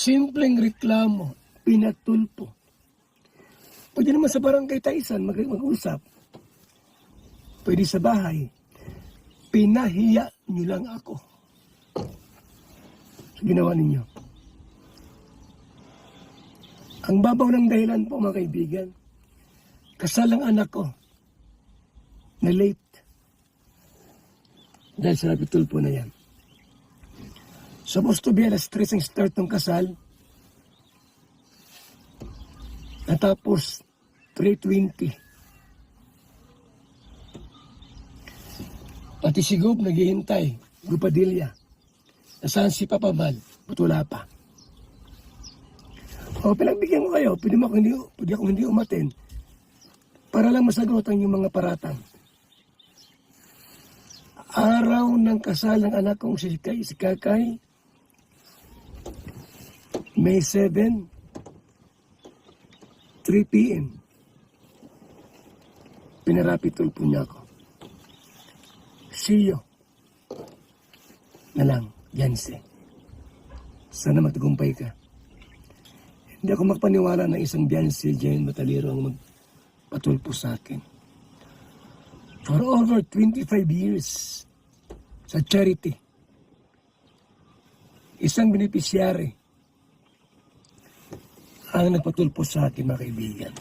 Simpleng reklamo, pinatulpo. Pwede naman sa barangay Taisan mag-usap. Pwede sa bahay. Pinahiya niyo lang ako. So, ginawa ninyo. Ang babaw ng dahilan po mga kaibigan, kasal ang anak ko na late. Dahil sa napitulpo na yan. Supposed to be alas 3 ang start ng kasal. Natapos 3:20. Pati si Gob naghihintay, Gupadilla. Nasaan si Papa Val? Wala pa. O, pinagbigyan ko kayo, pwede akong hindi umaten para lang masagutan yung mga paratang. Araw ng kasal ng anak kong si Kakay, May 7, 3 p.m. Pinarapitulpo niya ako. See you. Na lang, Yancy. Sana magtagumpay ka. Hindi ako magpaniwala na isang Yancy Jane Mataliro ang magpatulpo sa akin. For over 25 years sa charity. Isang beneficiary ang nagpatulpo sa akin, mga kaibigan.